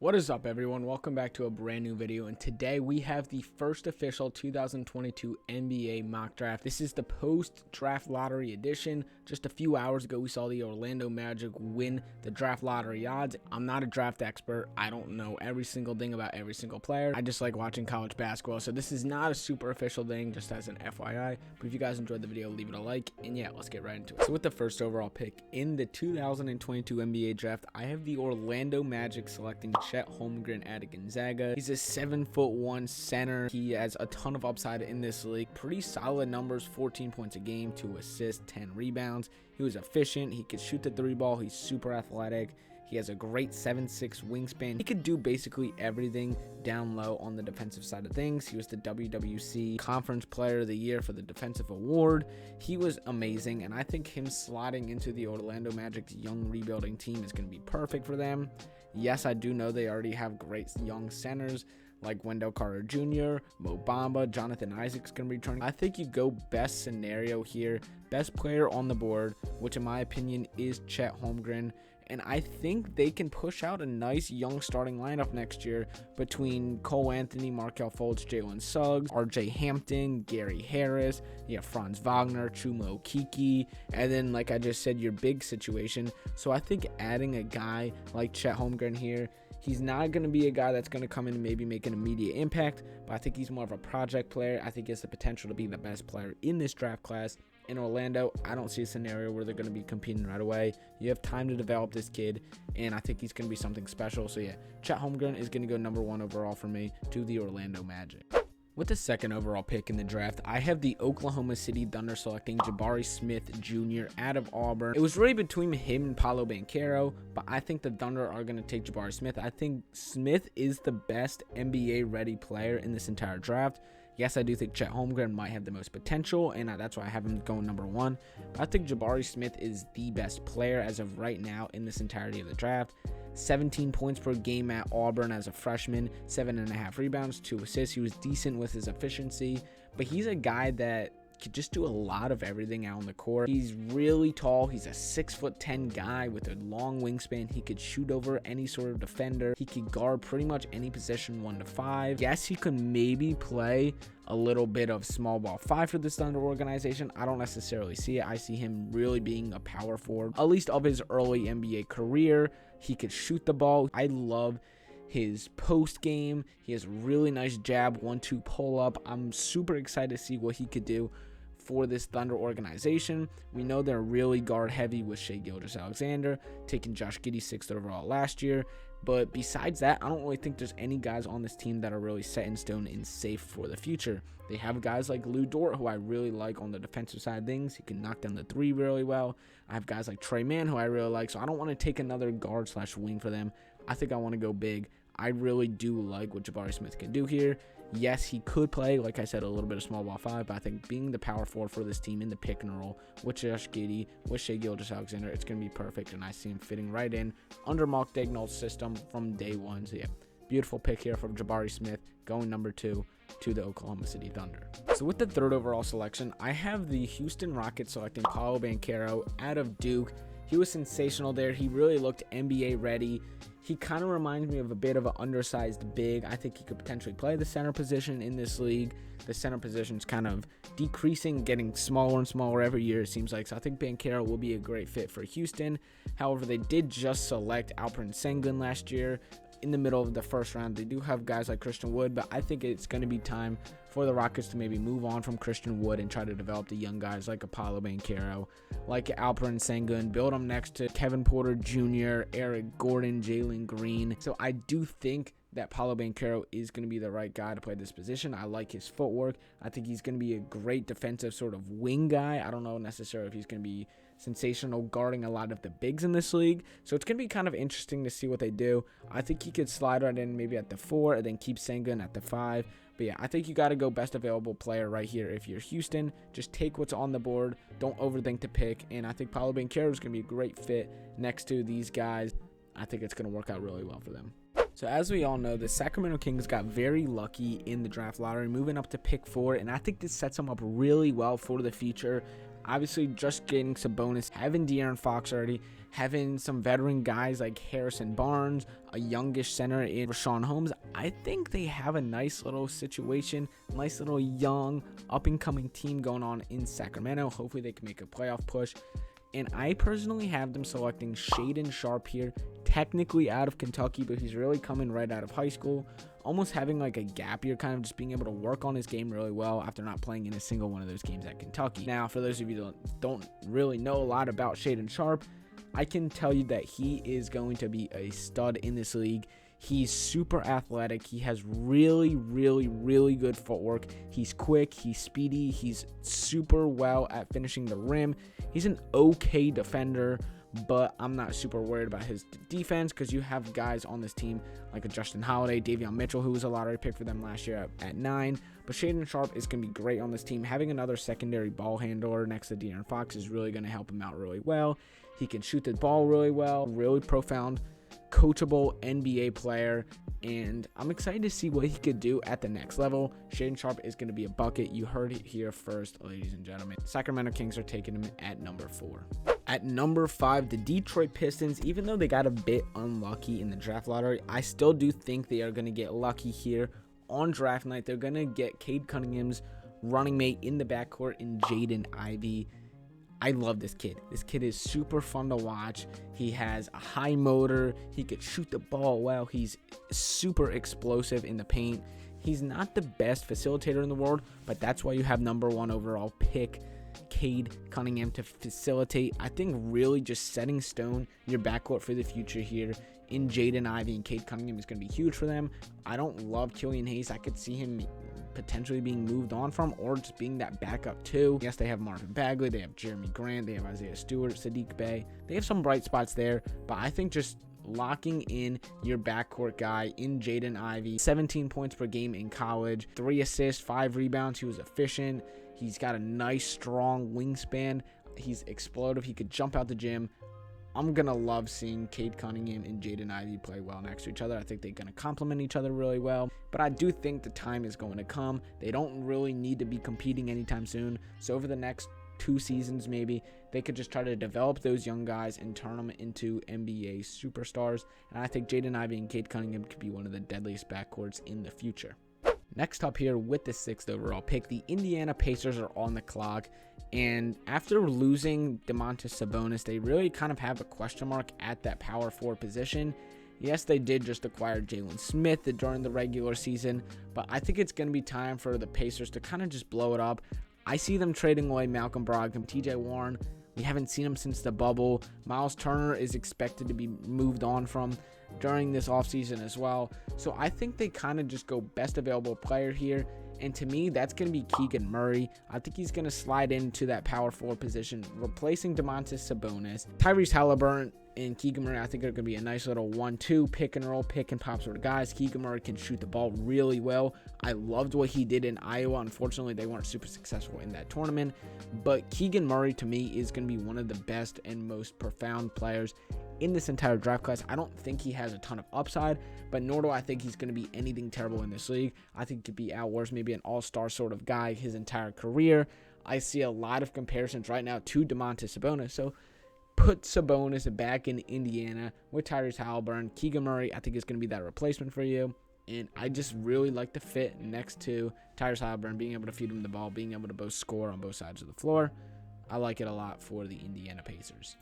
What is up, everyone? Welcome back to a brand new video, and today we have the first official 2022 NBA mock draft. This is the post-draft lottery edition. Just a few hours ago, we saw the Orlando Magic win the draft lottery odds. I'm not a draft expert. I don't know every single thing about every single player. I just like watching college basketball, so this is not a super official thing, just as an FYI. But if you guys enjoyed the video, leave it a like, and yeah, let's get right into it. So with the first overall pick in the 2022 NBA draft, I have the Orlando Magic selecting Chet Holmgren out of Gonzaga. He's a 7'1" center. He has a ton of upside in this league. Pretty solid numbers, 14 points a game, 2 assists, 10 rebounds. He was efficient. He could shoot the three ball. He's super athletic. He has a great 7'6" wingspan. He could do basically everything down low on the defensive side of things. He was the WWC Conference Player of the Year for the Defensive Award. He was amazing, and I think him sliding into the Orlando Magic's young rebuilding team is going to be perfect for them. Yes, I do know they already have great young centers like Wendell Carter Jr., Mo Bamba, Jonathan Isaac's going to be returning. I think you go best scenario here, best player on the board, which in my opinion is Chet Holmgren. And I think they can push out a nice young starting lineup next year between Cole Anthony, Markelle Fultz, Jalen Suggs, RJ Hampton, Gary Harris, you have Franz Wagner, Chuma Okeke, and then, like I just said, your big situation. So I think adding a guy like Chet Holmgren here, he's not going to be a guy that's going to come in and maybe make an immediate impact, but I think he's more of a project player. I think he has the potential to be the best player in this draft class. In Orlando, I don't see a scenario where they're going to be competing right away. You have time to develop this kid, and I think he's going to be something special. So yeah, Chet Holmgren is going to go number 1 overall for me to the Orlando Magic. With the second overall pick in the draft, I have the Oklahoma City Thunder selecting Jabari Smith Jr. out of Auburn. It was really between him and Paolo Banchero, but I think the Thunder are going to take Jabari Smith. I think Smith is the best NBA-ready player in this entire draft. Yes, I do think Chet Holmgren might have the most potential, and that's why I have him going number 1. But I think Jabari Smith is the best player as of right now in this entirety of the draft. 17 points per game at Auburn as a freshman, 7.5 rebounds, 2 assists. He was decent with his efficiency, but he's a guy that could just do a lot of everything out on the court. He's really tall. He's a 6'10" guy with a long wingspan. He could shoot over any sort of defender. He could guard pretty much any position 1 to 5. Yes, he could maybe play a little bit of small ball 5 for this Thunder organization. I don't necessarily see it. I see him really being a power forward, at least of his early NBA career. He could shoot the ball. I love his post game. He has a really nice jab, 1-2 pull up. I'm super excited to see what he could do for this Thunder organization. We know they're really guard heavy with Shai Gilgeous-Alexander, taking Josh Giddey 6th overall last year. But besides that, I don't really think there's any guys on this team that are really set in stone and safe for the future. They have guys like Lou Dort, who I really like on the defensive side of things. He can knock down the 3 really well. I have guys like Trey Mann, who I really like, so I don't want to take another guard/wing for them. I think I want to go big. I really do like what Jabari Smith can do here. Yes, he could play, like I said, a little bit of small ball 5, but I think being the power forward for this team in the pick and roll with Josh Giddey, with Shai Gilgeous-Alexander, it's going to be perfect, and I see him fitting right in under Mark Daigneault's system from day 1. So yeah, beautiful pick here from Jabari Smith, going number 2 to the Oklahoma City Thunder. So with the third overall selection, I have the Houston Rockets selecting Paolo Banchero out of Duke. He was sensational there. He really looked NBA ready. He kind of reminds me of a bit of an undersized big. I think he could potentially play the center position in this league. The center position is kind of decreasing, getting smaller and smaller every year, it seems like. So I think Banchero will be a great fit for Houston. However, they did just select Alperen Sengun last year in the middle of the first round. They do have guys like Christian Wood, but I think it's going to be time for the Rockets to maybe move on from Christian Wood and try to develop the young guys like Paolo Banchero, like Alperen Sengun, build them next to Kevin Porter Jr., Eric Gordon, Jalen Green. So I do think that Paolo Banchero is going to be the right guy to play this position. I like his footwork. I think he's going to be a great defensive sort of wing guy. I don't know necessarily if he's going to be sensational guarding a lot of the bigs in this league. So it's going to be kind of interesting to see what they do. I think he could slide right in maybe at the 4 and then keep Sengun at the 5. But yeah, I think you got to go best available player right here. If you're Houston, just take what's on the board. Don't overthink the pick. And I think Paolo Banchero is going to be a great fit next to these guys. I think it's going to work out really well for them. So as we all know, the Sacramento Kings got very lucky in the draft lottery, moving up to pick 4, and I think this sets them up really well for the future. Obviously, just getting Sabonis, having De'Aaron Fox already, having some veteran guys like Harrison Barnes, a youngish center in Rashawn Holmes, I think they have a nice little situation, nice little young up-and-coming team going on in Sacramento. Hopefully they can make a playoff push. And I personally have them selecting Shaedon Sharpe here, technically out of Kentucky, but he's really coming right out of high school, almost having like a gap year, kind of just being able to work on his game really well after not playing in a single one of those games at Kentucky. Now, for those of you that don't really know a lot about Shaedon Sharpe, I can tell you that he is going to be a stud in this league. He's super athletic. He has really, really, really good footwork. He's quick. He's speedy. He's super well at finishing the rim. He's an okay defender, but I'm not super worried about his defense because you have guys on this team like a Justin Holiday, Davion Mitchell, who was a lottery pick for them last year at 9. But Shaedon Sharpe is going to be great on this team. Having another secondary ball handler next to De'Aaron Fox is really going to help him out really well. He can shoot the ball really well, really profound, coachable NBA player, and I'm excited to see what he could do at the next level. Shaedon Sharpe is going to be a bucket. You heard it here first, ladies and gentlemen. Sacramento Kings are taking him at number 4. At number 5, the Detroit Pistons, even though they got a bit unlucky in the draft lottery, I still do think they are going to get lucky here on draft night. They're going to get Cade Cunningham's running mate in the backcourt in Jaden Ivey. I love this kid. This kid is super fun to watch. He has a high motor. He could shoot the ball well. He's super explosive in the paint. He's not the best facilitator in the world, but that's why you have number 1 overall pick Cade Cunningham to facilitate. I think really just setting stone your backcourt for the future here in Jaden Ivey and Cade Cunningham is going to be huge for them. I don't love Killian Hayes. I could see him potentially being moved on from or just being that backup too. Yes, they have Marvin Bagley, they have Jeremy Grant, they have Isaiah Stewart, Sadiq Bey. They have some bright spots there, but I think just locking in your backcourt guy in Jaden Ivey, 17 points per game in college, 3 assists, 5 rebounds. He was efficient. He's got a nice, strong wingspan. He's explosive. He could jump out the gym. I'm going to love seeing Cade Cunningham and Jaden Ivey play well next to each other. I think they're going to complement each other really well. But I do think the time is going to come. They don't really need to be competing anytime soon. So over the next 2 seasons maybe, they could just try to develop those young guys and turn them into NBA superstars. And I think Jaden Ivey and Cade Cunningham could be one of the deadliest backcourts in the future. Next up here with the 6th overall pick, the Indiana Pacers are on the clock. And after losing Domantas Sabonis, they really kind of have a question mark at that power forward position. Yes, they did just acquire Jalen Smith during the regular season, but I think it's going to be time for the Pacers to kind of just blow it up. I see them trading away Malcolm Brogdon, TJ Warren. We haven't seen him since the bubble. Miles Turner is expected to be moved on from during this offseason as well. So I think they kind of just go best available player here. And to me, that's going to be Keegan Murray. I think he's going to slide into that power forward position, replacing Domantas Sabonis. Tyrese Halliburton and Keegan Murray, I think, are going to be a nice little 1-2 pick and roll, pick and pop sort of guys. Keegan Murray can shoot the ball really well. I loved what he did in Iowa. Unfortunately, they weren't super successful in that tournament. But Keegan Murray, to me, is going to be one of the best and most profound players in this entire draft class. I don't think he has a ton of upside, but nor do I think he's going to be anything terrible in this league. I think he could be outwards, maybe an all-star sort of guy his entire career. I see a lot of comparisons right now to Domantas Sabonis. So put Sabonis back in Indiana with Tyrese Halliburton. Keegan Murray, I think, is going to be that replacement for you. And I just really like the fit next to Tyrese Halliburton, being able to feed him the ball, being able to both score on both sides of the floor. I like it a lot for the Indiana Pacers.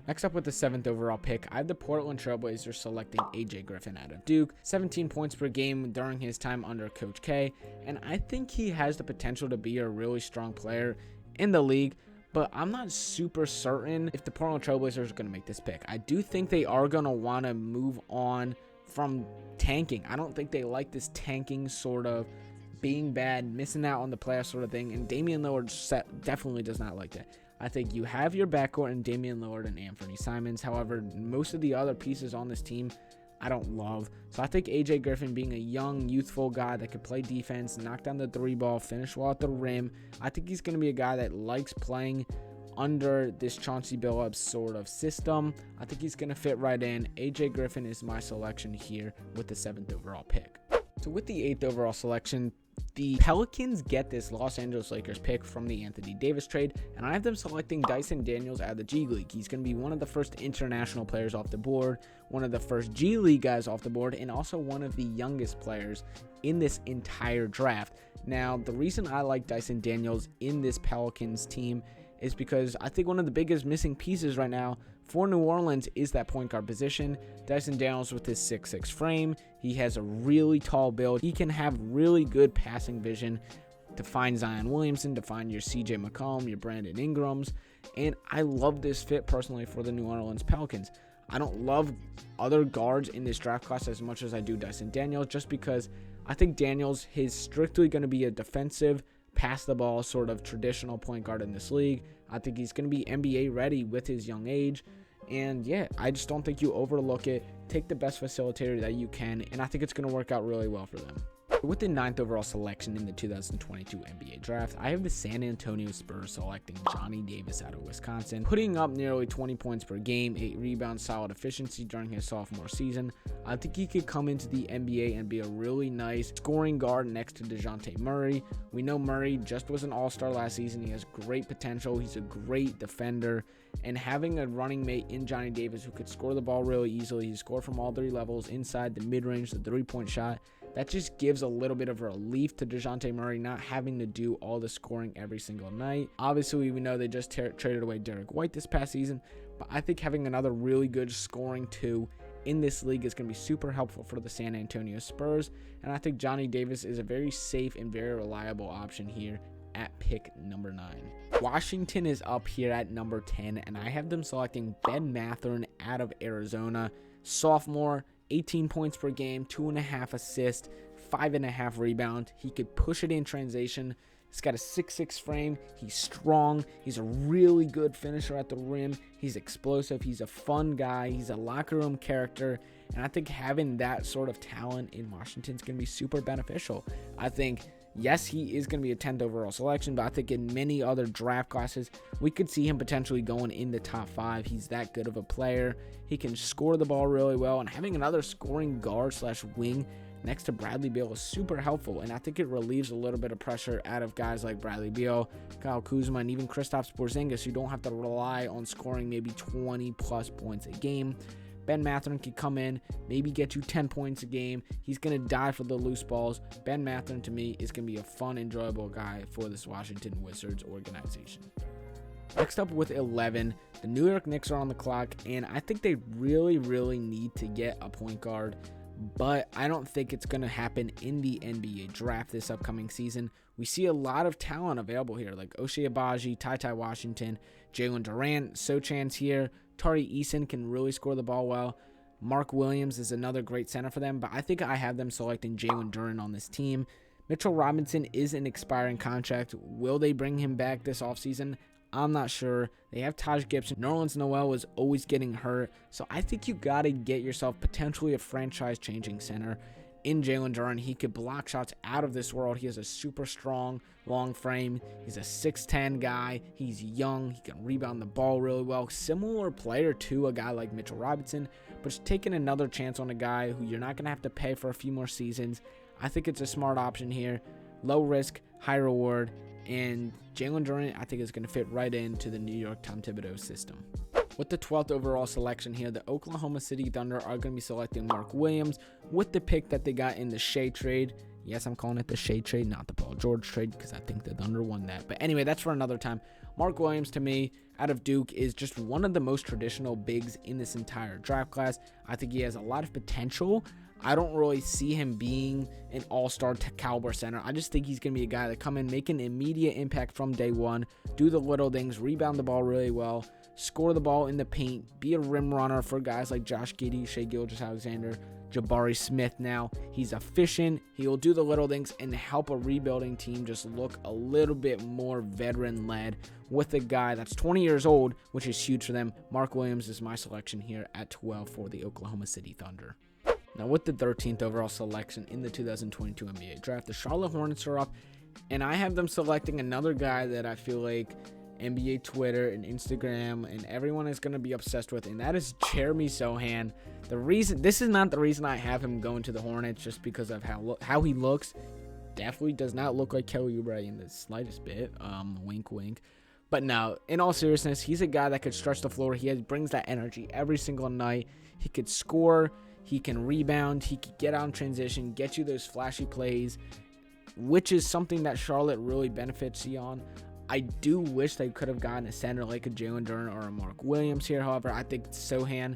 Next up with the 7th overall pick, I have the Portland Trailblazers selecting AJ Griffin out of Duke. 17 points per game during his time under Coach K. And I think he has the potential to be a really strong player in the league. But I'm not super certain if the Portland Trailblazers are going to make this pick. I do think they are going to want to move on from tanking. I don't think they like this tanking sort of being bad, missing out on the playoffs sort of thing. And Damian Lillard definitely does not like that. I think you have your backcourt in Damian Lillard and Anthony Simons. However, most of the other pieces on this team I don't love. So I think AJ Griffin, being a young, youthful guy that could play defense, knock down the 3-ball, finish well at the rim, I think he's going to be a guy that likes playing under this Chauncey Billups sort of system. I think he's going to fit right in. AJ Griffin is my selection here with the 7th overall pick. So with the 8th overall selection, The Pelicans get this Los Angeles Lakers pick from the Anthony Davis trade, and I have them selecting Dyson Daniels out of the G League. He's going to be one of the first international players off the board, one of the first G League guys off the board, and also one of the youngest players in this entire draft. Now, the reason I like Dyson Daniels in this Pelicans team is because I think one of the biggest missing pieces right now for New Orleans is that point guard position. Dyson Daniels with his 6'6 frame, he has a really tall build. He can have really good passing vision to find Zion Williamson, to find your CJ McCollum, your Brandon Ingrams, and I love this fit personally for the New Orleans Pelicans. I don't love other guards in this draft class as much as I do Dyson Daniels, just because I think Daniels is strictly going to be a defensive, pass the ball sort of traditional point guard in this league. I think he's going to be NBA ready with his young age. And yeah, I just don't think you overlook it. Take the best facilitator that you can, and I think it's going to work out really well for them. With the 9th overall selection in the 2022 NBA draft, I have the San Antonio Spurs selecting Johnny Davis out of Wisconsin, putting up nearly 20 points per game, 8 rebounds, solid efficiency during his sophomore season. I think he could come into the NBA and be a really nice scoring guard next to DeJounte Murray. We know Murray just was an all-star last season. He has great potential. He's a great defender. And having a running mate in Johnny Davis who could score the ball really easily, he scored from all 3 levels, inside, the mid-range, the 3-point shot. That just gives a little bit of relief to DeJounte Murray not having to do all the scoring every single night. Obviously, we know they just traded away Derek White this past season, but I think having another really good scoring 2 in this league is going to be super helpful for the San Antonio Spurs, and I think Johnny Davis is a very safe and very reliable option here at pick number 9. Washington is up here at number 10, and I have them selecting Ben Mathurin out of Arizona. Sophomore, 18 points per game, 2.5 assists, 5.5 rebound. He could push it in transition. He's got a 6'6 frame. He's strong. He's a really good finisher at the rim. He's explosive. He's a fun guy. He's a locker room character. And I think having that sort of talent in Washington is going to be super beneficial. I think, yes, he is going to be a 10th overall selection, but I think in many other draft classes, we could see him potentially going in the top 5. He's that good of a player. He can score the ball really well, and having another scoring guard / wing next to Bradley Beal is super helpful, and I think it relieves a little bit of pressure out of guys like Bradley Beal, Kyle Kuzma, and even Kristaps Porzingis, who don't have to rely on scoring maybe 20-plus points a game. Ben Mathurin could come in, maybe get you 10 points a game. He's going to die for the loose balls. Ben Mathurin, to me, is going to be a fun, enjoyable guy for this Washington Wizards organization. Next up with 11, the New York Knicks are on the clock, and I think they really, really need to get a point guard, but I don't think it's going to happen in the NBA draft this upcoming season. We see a lot of talent available here, like Ochai Agbaji, Ty Washington, Jalen Duran, Sochan's here. Tari Eason can really score the ball well. Mark Williams is another great center for them, but I think I have them selecting Jalen Duran on this team. Mitchell Robinson is an expiring contract. Will they bring him back this offseason? I'm not sure. They have Taj Gibson. Nerlens Noel is always getting hurt, so I think you got to get yourself potentially a franchise-changing center in Jalen Duran. He could block shots out of this world. He has a super strong, long frame. He's a 6'10 guy. He's young. He can rebound the ball really well. Similar player to a guy like Mitchell Robinson, but just taking another chance on a guy who you're not going to have to pay for a few more seasons. I think it's a smart option here. Low risk, high reward, and Jalen Duran, I think, is going to fit right into the New York Tom Thibodeau system. With the 12th overall selection here, the Oklahoma City Thunder are going to be selecting Mark Williams with the pick that they got in the Shea trade. Yes, I'm calling it the Shea trade, not the Paul George trade, because I think the Thunder won that. But anyway, that's for another time. Mark Williams, to me, out of Duke, is just one of the most traditional bigs in this entire draft class. I think he has a lot of potential. I don't really see him being an all-star caliber center. I just think he's going to be a guy that come in, make an immediate impact from day one, do the little things, rebound the ball really well, score the ball in the paint, be a rim runner for guys like Josh Giddey, Shai Gilgeous-Alexander, Jabari Smith now. He's efficient. He will do the little things and help a rebuilding team just look a little bit more veteran-led with a guy that's 20 years old, which is huge for them. Mark Williams is my selection here at 12 for the Oklahoma City Thunder. Now, with the 13th overall selection in the 2022 NBA draft, the Charlotte Hornets are up, and I have them selecting another guy that I feel like NBA Twitter and Instagram and everyone is going to be obsessed with, and that is Jeremy Sohan. This is not the reason I have him going to the Hornets just because of how he looks. definitely does not look like Kelly Oubre in the slightest bit. Wink, wink. But no, in all seriousness, he's a guy that could stretch the floor. Brings that energy every single night. He could score. He can rebound. He could get out in transition, get you those flashy plays, which is something that Charlotte really benefits you on. I do wish they could have gotten a center like a Jalen Duran or a Mark Williams here. However, I think Sochan,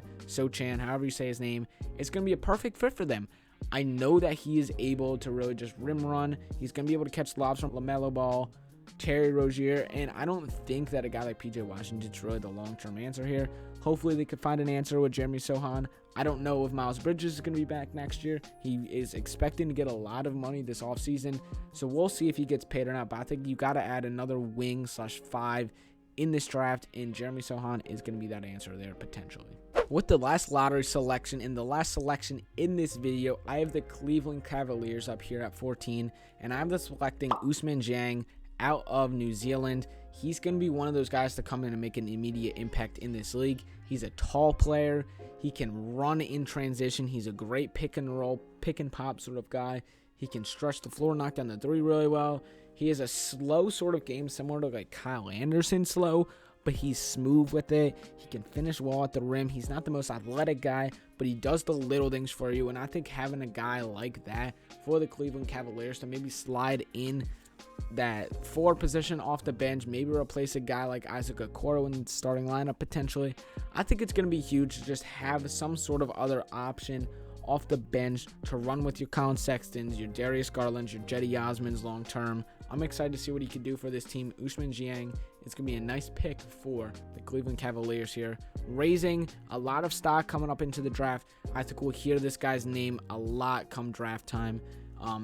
however you say his name, is going to be a perfect fit for them. I know that he is able to really just rim run. He's going to be able to catch lobs from LaMelo Ball, Terry Rozier, and I don't think that a guy like PJ Washington's really the long-term answer here. Hopefully they could find an answer with Jeremy Sohan. I don't know if Miles Bridges is going to be back next year. He is expecting to get a lot of money this offseason, so we'll see if he gets paid or not, but I think you got to add another wing/5 in this draft, and Jeremy Sohan is going to be that answer there potentially. With the last lottery selection and the last selection in this video, I have the Cleveland Cavaliers up here at 14, and I'm selecting Ousmane Dieng out of New Zealand. He's going to be one of those guys to come in and make an immediate impact in this league. He's a tall player. He can run in transition. He's a great pick and roll, pick and pop sort of guy. He can stretch the floor, knock down the three really well. He has a slow sort of game similar to like Kyle Anderson slow, but he's smooth with it. He can finish well at the rim. He's not the most athletic guy, but he does the little things for you. And I think having a guy like that for the Cleveland Cavaliers to maybe slide in that forward position off the bench, maybe replace a guy like Isaac Okoro in the starting lineup potentially, I think it's going to be huge to just have some sort of other option off the bench to run with your Colin Sextons, your Darius Garlands, your Jetty Osmonds long term. I'm excited to see what he can do for this team. Ousmane Dieng is going to be a nice pick for the Cleveland Cavaliers here, raising a lot of stock coming up into the draft. I think we'll hear this guy's name a lot come draft time.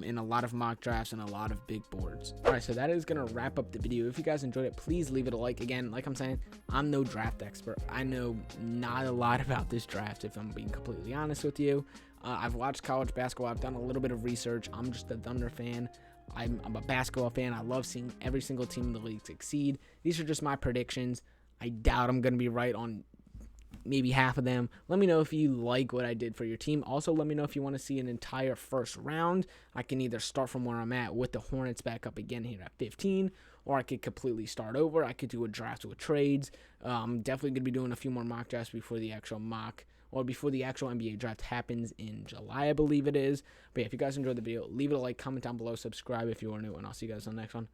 In a lot of mock drafts and a lot of big boards. Alright, so that is going to wrap up the video. If you guys enjoyed it, please leave it a like. Again, like I'm saying, I'm no draft expert. I know not a lot about this draft, if I'm being completely honest with you. I've watched college basketball. I've done a little bit of research. I'm just a Thunder fan. I'm a basketball fan. I love seeing every single team in the league succeed. These are just my predictions. I doubt I'm going to be right on maybe half of them. Let me know if you like what I did for your team. Also, let me know if you want to see an entire first round. I can either start from where I'm at with the Hornets back up again here at 15, or I could completely start over. I could do a draft with trades. I'm definitely going to be doing a few more mock drafts before the actual NBA draft happens in July, I believe it is. But yeah, if you guys enjoyed the video, leave it a like, comment down below, subscribe if you are new, and I'll see you guys on the next one.